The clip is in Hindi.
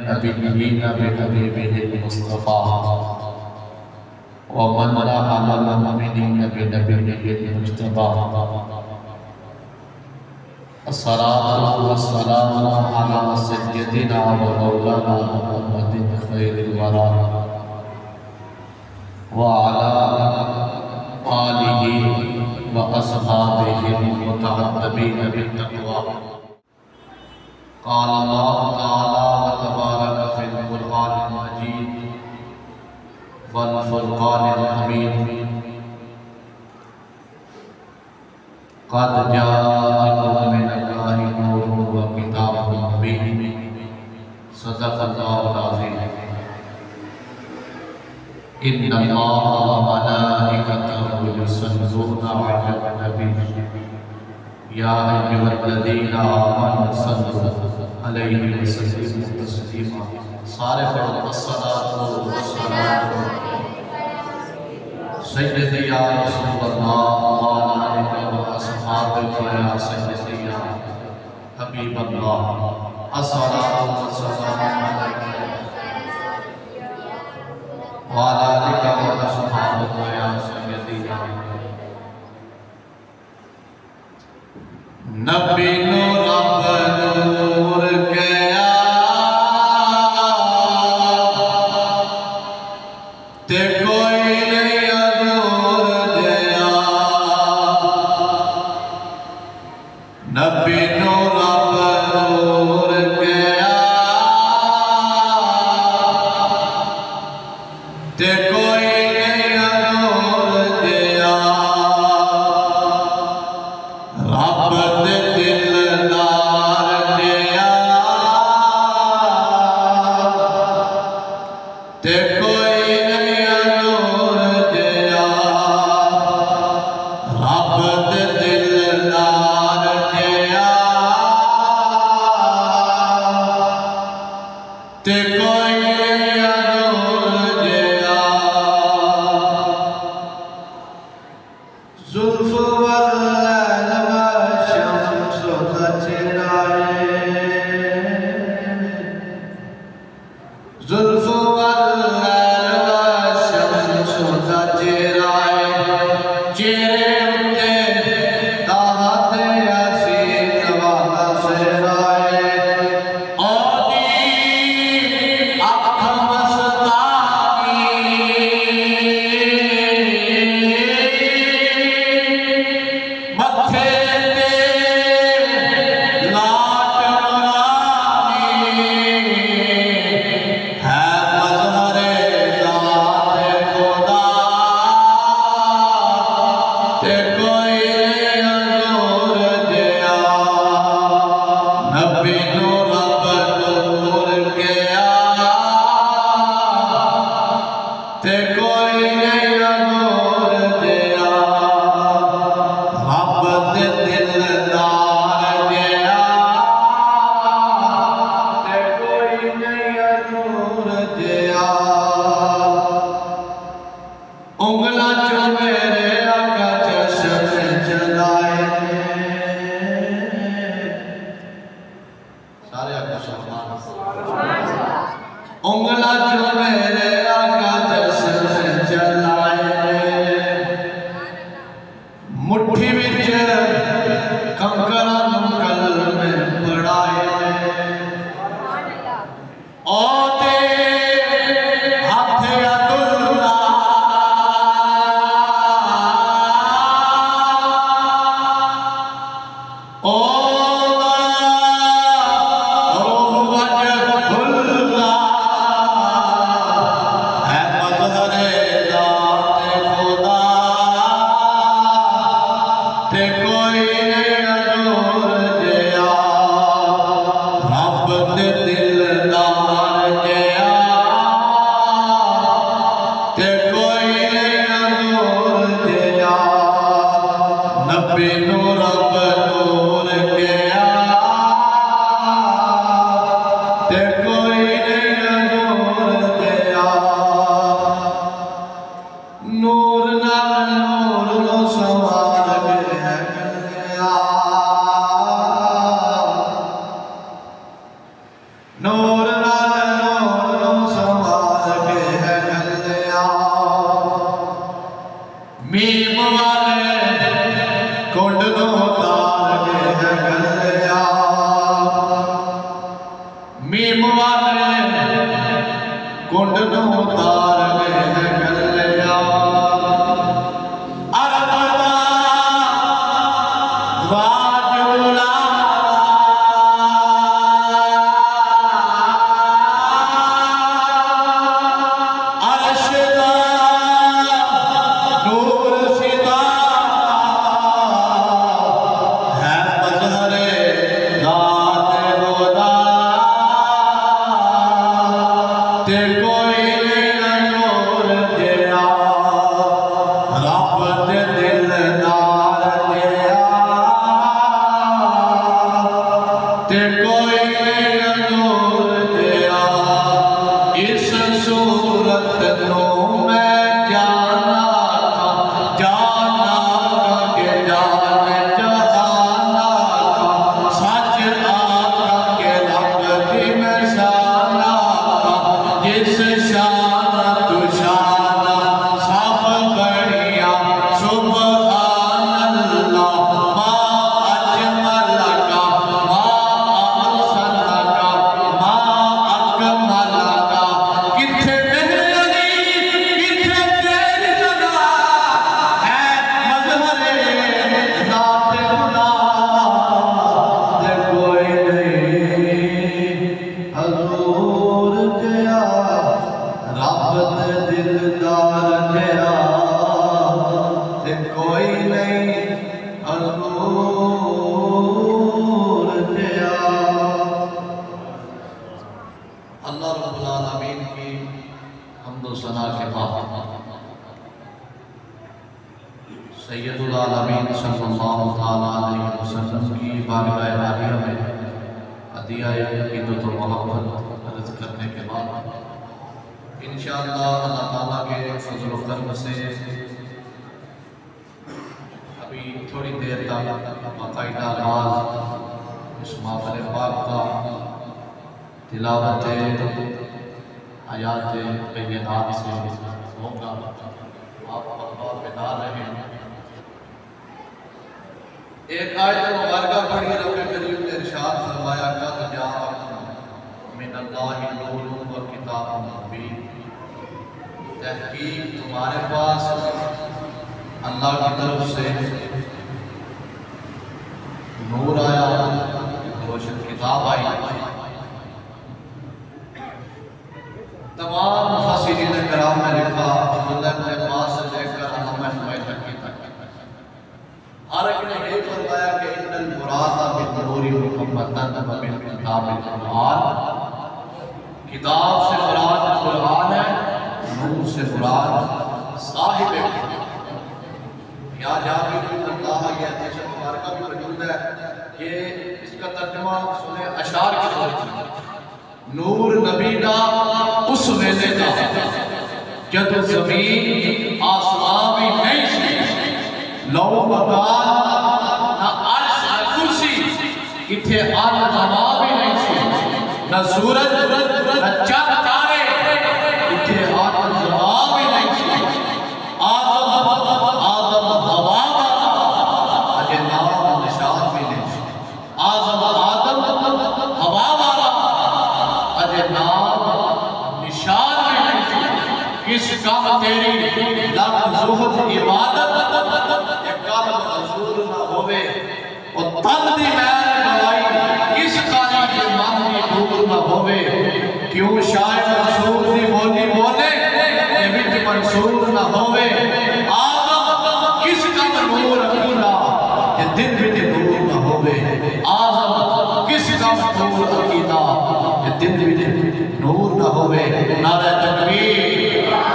नबिय्यीना बिहबीबिहिल मुस्तफ़ा व मन्ना अलल मुमिनीना बिनबिय्यिहिल मुज्तबा। अस्सलातु वस्सलामु अला सय्यदिना व मौलाना मुहम्मदिन खैरिल वरा व अला आलिहि व अस्हाबिहिल मुतअद्दिबीन बित्तक़वा। क़ाल अल्लाहु तआला व तबारक फ़िल क़ुरआनिल मजीद वल फ़ुरक़ानिल हमीद। क़द जाअकुम मिनल्लाहि नूरुन व किताबुम मुबीन। सदक़ल्लाहुल अज़ीम। इन्नल्लाहा व मलाइकतहु युसल्लूना अलन नबी या अय्युहल्लज़ीना आमनू सल्लु अलैहि व सल्लिमू तस्लीमा। सारे पढ़ो अस्सलातु वस्सलामु सय्यदी या रसूलल्लाह व अला आलिका व अस्हाबिका या सय्यदी या हबीबल्लाह। अस्सलातु वस्सलामु अलैका व अला आलिका व अस्हाबिका या सय्यदी या नबी नो रब नूर कया ते कोई नहीं नूर दया। नबी नो रब नूर कया ते कोई नहीं नूर दया। रब दे दिलदार दिया ते कोई नहीं नूर दिया। रब दे दिलदार दिया ते कोई नहीं नूर दिया। जुल्फ़ जुल्फ़ो वल्लैल व शम्सु तजराए चेहरे उत्ते ताहत यासीन व नसराए। ओदी अख मस्तानी मत्थे ते लाट नूरानी है मज़हरे ज़ात खुदा ते कोई नूर दिया। नबी नो रब नूर किया ते कोई नूर दिया। रब दे दिलदार दिया ते कोई नूर दिया। उंगला चो मेरे आका चश्म चलाए। सारे आका सुभान अल्लाह। उंगला चो मेरे आका चश्म चलाए। मुट्ठी विच कंकरा कलमे पढ़ाए। ओ ते हाथ अब्दुल्ला ओ रूह वजहुल्ला है मज़हरे ज़ात खुदा ते कोई नूर दिया। रब दे दिलदार कुंड उतार गए गलिया अरबदा वाजुला अरशदा नूर सिदा है मजहरे रात होदा ते कोई नहीं नूर दिया रब दे दिलदार दिया ते कोई नहीं नूर दिया इस सूरत नू मैं जाना था के जान जहाना था सच आका के रब दी मैं शाना था जिस शान तू शाना सब बढ़िया सुभान अल्लाह मा अजमल का मा अहसन का मा अकमल का किथे मेहरनी किथे तेरी जगह है मजहरे ज़ात खुदा ते कोई नहीं हजूर गया रब दे दिलदार गया ते कोई नहीं हजूर गया। अल्लाह रब्बुल आलमीन की हम्द व सना के बाद सैयदुल आलमीन सल्लल्लाहु तआला अलैहि वसल्लम की बारगाह आलिया में हदिया अक़ीदत व मोहब्बत अर्ज़ करने के बाद इंशाअल्लाह अल्लाह ताला के फज़ल व करम से अभी थोड़ी देर तक बाकायदा आगाज़ इस महफ़िल पाक का तिलावत आयात बैयनात से होगा। आप अखबार बेदार रहें। एक आयत मुबारका पढ़ी रब करीम ने इरशाद फरमाया कद जाअकुम मिनल्लाहि नूरुन व किताबुन मुबीन। तहकीक तुम्हारे पास अल्लाह की तरफ से नूर आया, रोशन किताब आई। तमाम मुफस्सिरीन कराम ने लिखा अब्दुल्लाह इब्न अब्बास से लेकर अल्लामा हुमैद तक हर एक ने यही फरमाया कि इन्नल मुरादा बिन्नूरि मुहम्मदन व बिल किताबिल कुरान। किताब से मुराद कुरान है, नूर से मुराद साहिब या जाबिर बिन अल्लाह। ये हदीस मुबारका भी मौजूद है। ये इसका तर्जुमा सुने अशार के तौर पर नूर नबी दा उस वेले दा जब ज़मीन आसमान भी नहीं सी, लौ मकान ना अर्श ना कुर्सी, इथे आल हवा भी नहीं सी, ना सूरज ना चांद तारे, इथे आल हवा भी नहीं सी। आदम हवा अजे नाम निशान भी नहीं सी। आदम हवा वाला अजे नाम निशान भी नहीं सी। किस काम तेरी लग ज़ुहद इबादत कल्ब हजूर न होवे और तन दी मैल गवाई किस काली के मन में दूर न होवे। क्यों शायद मंसूर दी बोली बोले ते विच मंसूर न होवे। आदम किस कम नूर अकीदा ते दिल विच नूर न होवे। आदम किस कम नूर अकीदा ते दिल विच नूर न होवे। नारे तकबीर।